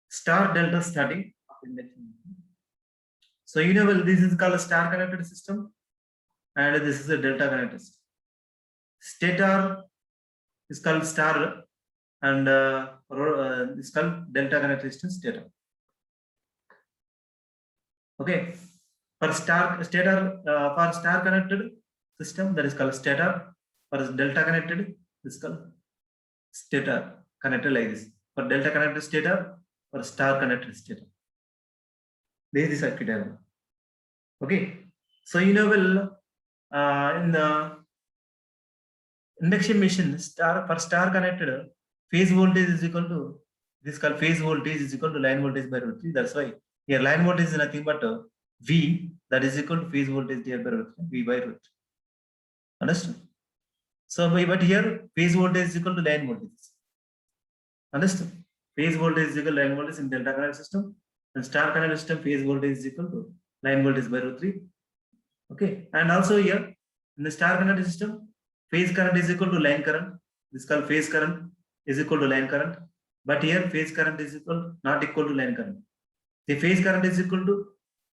star delta starting of induction. So you know, well, this is called a star connected system, and this is a delta connected system. Stator is called star, and is called delta connected system stator. Okay, for star connected system, that is called stator. For delta connected, this is called stator connected like this. For delta connected stator, for star connected stator. This is the circuit diagram. Okay, so you know, well, in the induction machine, for star connected, phase voltage is equal to, this is called phase voltage is equal to line voltage by root 3. That's why here line voltage is nothing but V, that is equal to phase voltage divided by root 3, V by root 3. Understood? So but here phase voltage is equal to line voltage. Understood? Phase voltage is equal to line voltage in delta connected system, and star connected system phase voltage is equal to line voltage by root 3. Okay, and also here in the star connected system, phase current is equal to line current. This is called phase current is equal to line current. But here phase current is not equal to line current. The phase current is equal to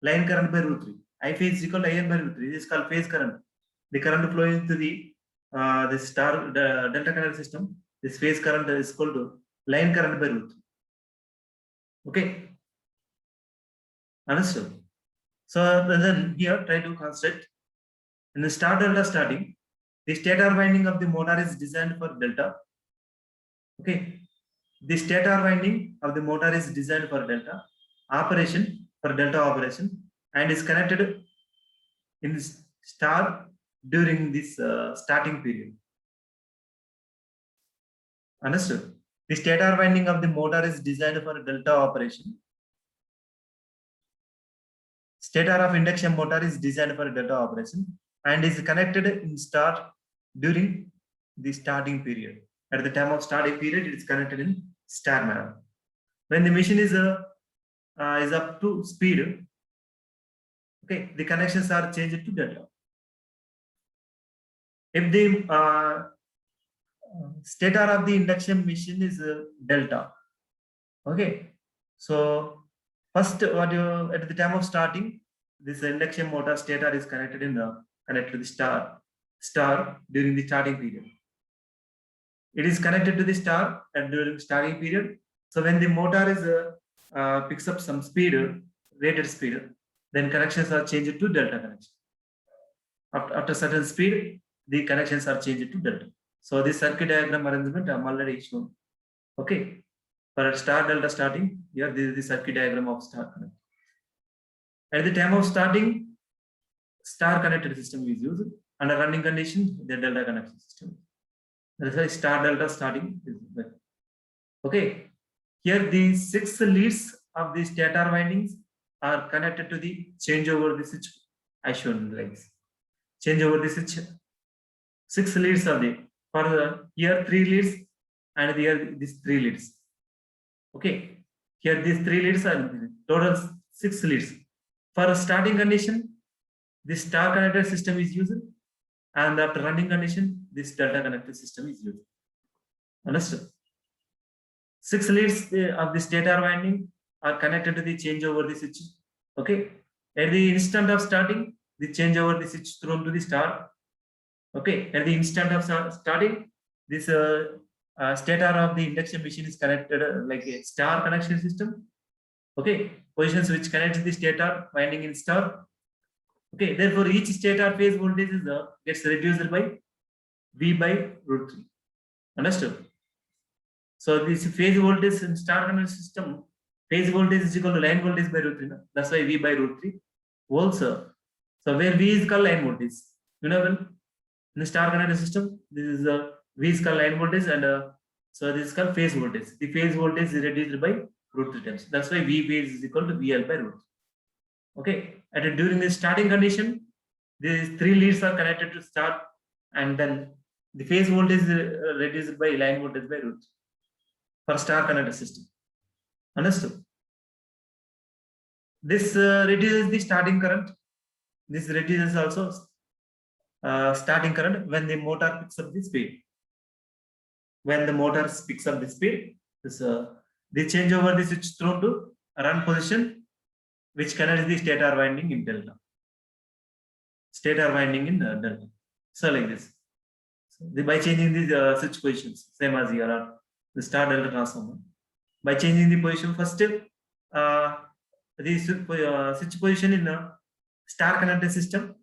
line current by root 3. I phase is equal to IN by root 3. This is called phase current. The current flowing to the delta connected system. This phase current is equal to line current by root 3. Okay. Understood? So then here try to construct in the star delta starting. The stator winding of the motor is designed for delta. Okay. The stator winding of the motor is designed for delta operation, for delta operation, and is connected in this star during this starting period. Understood? The stator winding of the motor is designed for delta operation. Stator of induction motor is designed for delta operation and is connected in star during the starting period. At the time of starting period, it is connected in star manner. When the machine is up to speed, okay, the connections are changed to delta. If the stator of the induction machine is delta, okay, so first at the time of starting, this induction motor stator is connected to the star during the starting period. It is connected to the star and during starting period. So when the motor is picks up some speed, rated speed, then connections are changed to delta connection. After certain speed, the connections are changed to delta. So this circuit diagram arrangement I am already shown. Okay, for star delta starting, here this is the circuit diagram of star connect. At the time of starting, star connected system is used. Under running condition, the delta connection system. That's why star delta starting is there. Okay, here the 6 leads of the stator windings are connected to the changeover the switch. I shown like this. Changeover the switch. 6 leads are there. For here 3 leads and here these 3 leads. Okay, here these 3 leads are total 6 leads. For a starting condition, this star connected system is used, and after running condition, this delta connected system is used. Understood? 6 leads of the stator winding are connected to the changeover the switch. Okay, at the instant of starting, the changeover the switch thrown to the star. Okay, at the instant of starting, this stator of the induction machine is connected like a star connection system. Okay, position switch connects the stator winding in star. Okay, therefore each stator phase voltage is gets reduced by V by root 3. Understood? So this phase voltage in star connected system, phase voltage is equal to line voltage by root 3. No? That's why V by root 3 volts. So where V is called line voltage. You know, well, in the star connected system, this is V is called line voltage, and so this is called phase voltage. The phase voltage is reduced by root 3 times. That's why V phase is equal to VL by root 3. Okay, and during the starting condition, these 3 leads are connected to start, and then the phase voltage is reduced by line voltage by root 3 for star connected system. Understood? This reduces the starting current. This reduces also starting current when the motor picks up the speed. When the motor picks up the speed, this The changeover the switch thrown to run position, which connects the stator winding in delta. Stator winding in delta. So like this. So by changing the switch positions, same as here, the star delta transformer. By changing the position, first the switch position in a star connected system,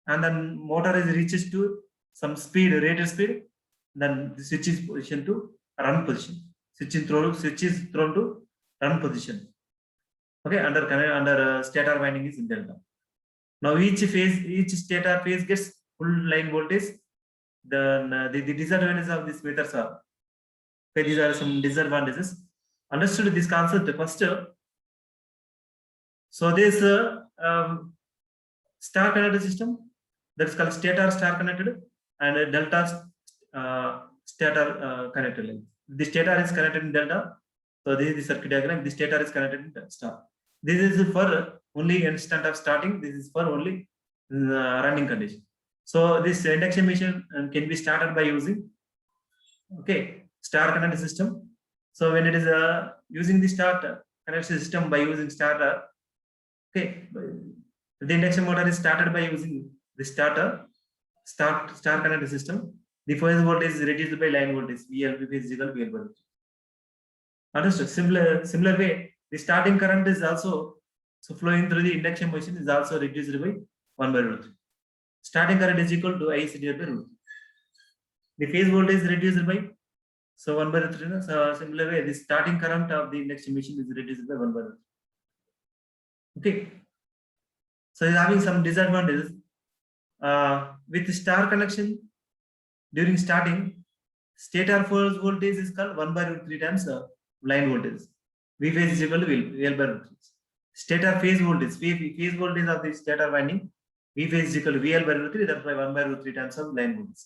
and then motor is reaches to some speed, rated speed, then the switch is positioned to run position. Switch is thrown to run position. Okay, under stator winding is in delta. Now each stator phase gets full line voltage. Then the disadvantages of these methods are, okay, these are some disadvantages. Understood this concept first. So this star connected system, that is called stator star connected, and delta stator connected. The stator is connected in delta. So this is the circuit diagram. The stator is connected in star. This is for only instant of starting. This is for only running condition. So this induction machine can be started by using, okay, star connected system. So when it is using the star connected system by using starter, okay, the induction motor is started by using the star connected system. The phase voltage is reduced by line voltage. VLB is equal to VL. Understood? Similar way, the starting current is also flowing through the induction machine is also reduced by 1 by root 3. Starting current is equal to IC divided by root 3. The phase voltage is reduced by 1 by root 3. So similar way, the starting current of the induction machine is reduced by 1 by root 3. Okay. So it's having some disadvantages. With star connection, during starting, stator force voltage is called 1 by root 3 times line voltage. V phase is equal to VL by root 3. Stator phase voltage of the stator winding, V phase is equal to VL by root 3, that's why 1 by root 3 times of line voltage.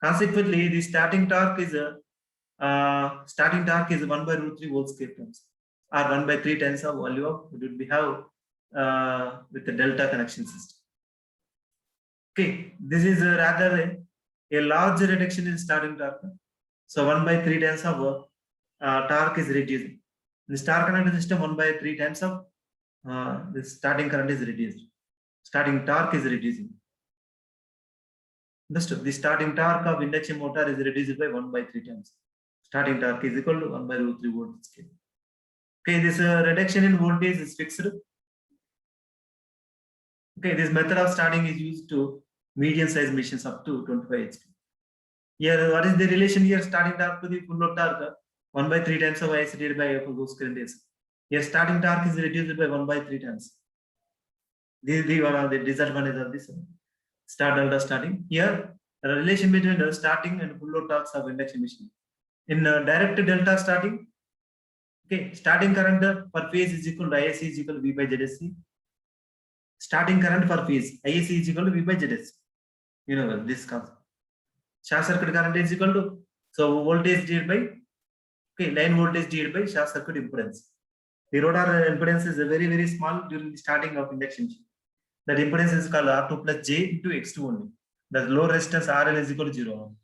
Consequently, the starting torque is 1 by root 3 whole square times, or 1 by 3 times of value of it we have with the delta connection system. Okay, this is rather a large reduction in starting torque. So 1 by 3 times of torque is reduced. In the star connected system, 1 by 3 times of the starting current is reduced. Starting torque is reducing. Understood? The starting torque of induction motor is reduced by 1 by 3 times. Starting torque is equal to 1 by root 3 volt scale. Okay, this reduction in voltage is fixed. Okay, this method of starting is used to medium size machines up to 25 HP. Here, what is the relation here? Starting torque to the full load torque, 1 by 3 times of IC divided by F of those current is. Here, starting torque is reduced by 1 by 3 times. This is one of the disadvantages of this star delta starting. Here, the relation between the starting and full load torques of induction machine. In direct delta starting, okay, starting current per phase is equal to ISC is equal to V by ZSC. Starting current per phase, ISC is equal to V by ZSC. You know this concept. Short circuit current is equal to, so voltage divided by, okay, line voltage divided by short circuit impedance. The rotor impedance is very, very small during the starting of induction. That impedance is called R2 plus J into X2 only. The low resistance RL is equal to 0.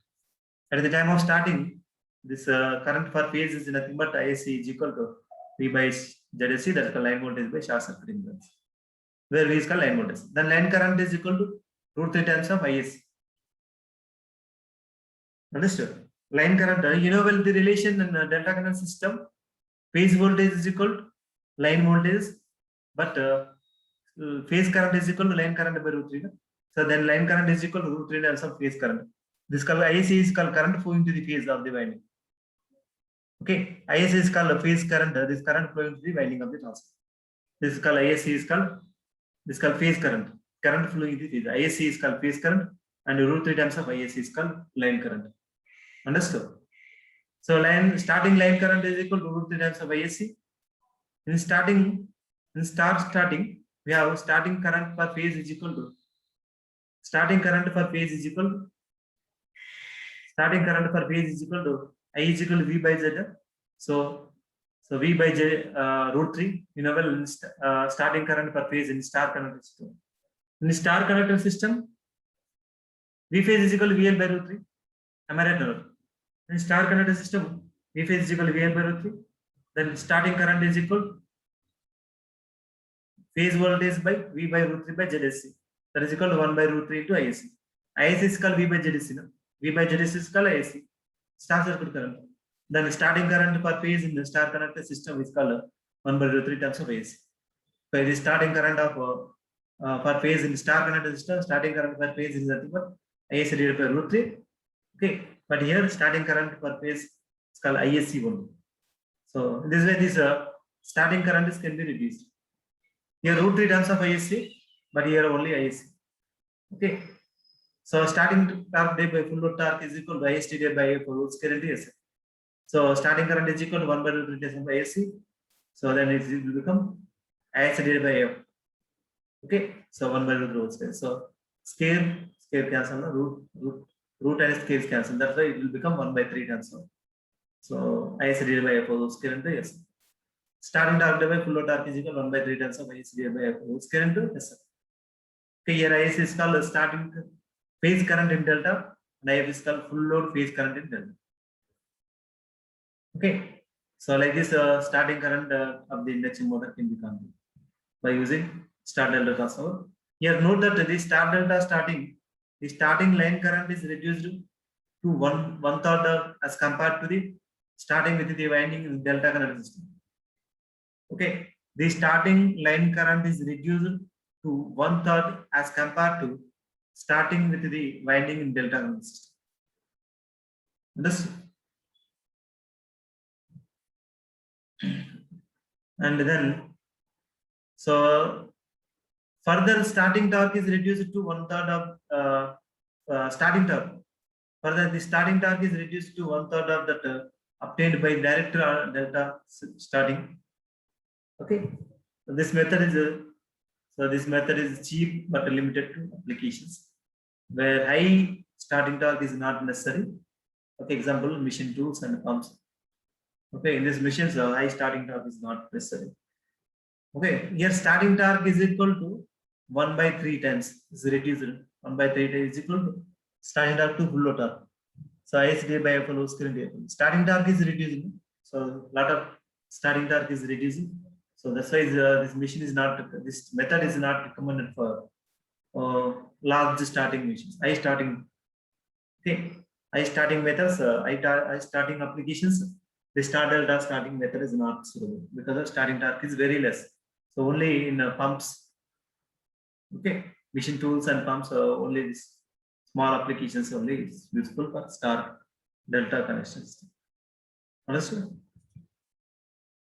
At the time of starting, this current per phase is nothing but ISC is equal to V by ZSC, that is called line voltage by short circuit impedance, where V is called line voltage. Then line current is equal to root 3 times of ISC. Understood? Line current, you know well the relation in delta connected system, phase voltage is equal to line voltage, but phase current is equal to line current by root 3. So then line current is equal to root 3 times of phase current. This called ISC is called current flowing to the phase of the winding. Okay, ISC is called phase current. This current flowing to the winding of the transformer. This is called ISC is called phase current. Current flowing to the phase. ISC is called phase current, and root 3 times of ISC is called line current. Understood? So starting line current is equal to root 3 times of ISC. In starting, we have starting current per phase is equal to I is equal to V by Z. So V by J root 3. You know well, starting current per phase in star connected system. In the star connected system, V phase is equal to VL by root 3. Am I right or not? In star connected system, V phase is equal to VL by root 3. Then starting current is equal to phase voltage by V by root 3 by ZSC. That is equal to 1 by root 3 into ISC. ISC is called V by ZSC. No? V by ZSC is called ISC. Star circuit current. Then starting current per phase in the star connected system is called 1 by root 3 times of ISC. So the starting current of per phase in star connected system, starting current per phase is nothing but ISC divided by root 3. Okay, but here starting current per phase is called ISC only. So this way, this starting current is can be reduced. Here root 3 times of ISC, but here only ISC. Okay. So starting torque divided by full load torque is equal to ISC divided by A for root square into S. So starting current is equal to 1 by root 3 times of ISC. So then it will become ISC divided by F. Okay. So 1 by root square. So scale cancel, root and scales cancel. That's why it will become 1 by 3 times. So ISC divided by F for root square into S. Starting torque divided by full load torque is equal to 1 by 3 times of ISC divided by F whole square into S. Okay, here ISC is called starting phase current in delta, and IF is called full load phase current in delta. Okay, so like this, starting current of the induction motor can be calculated by using star delta transformer. Here note that the star delta starting, the starting line current is reduced to one third as compared to the starting with the winding in delta connected system. Okay, the starting line current is reduced to 1/3 as compared to starting with the winding in delta connected system. Understood? And then, so further starting torque is reduced to 1/3 of starting torque. Further, the starting torque is reduced to 1/3 of that obtained by direct delta starting. Okay, so this method is cheap but limited to applications where high starting torque is not necessary. Okay, example, machine tools and pumps. Okay, in these machines, high starting torque is not necessary. Okay, here starting torque is equal to 1 by 3 times is reduced. 1 by 3 times is equal to starting torque to full load torque. So ISC divided by F whole square. Starting torque is reducing. So lot of starting torque is reducing. So that's why this machine is not, this method is not recommended for large starting machines. High starting, okay, high starting methods, high starting applications. The star delta starting method is not suitable because the starting torque is very less. So only in pumps, okay, machine tools and pumps, only this small applications only is useful for star delta connections. Understood?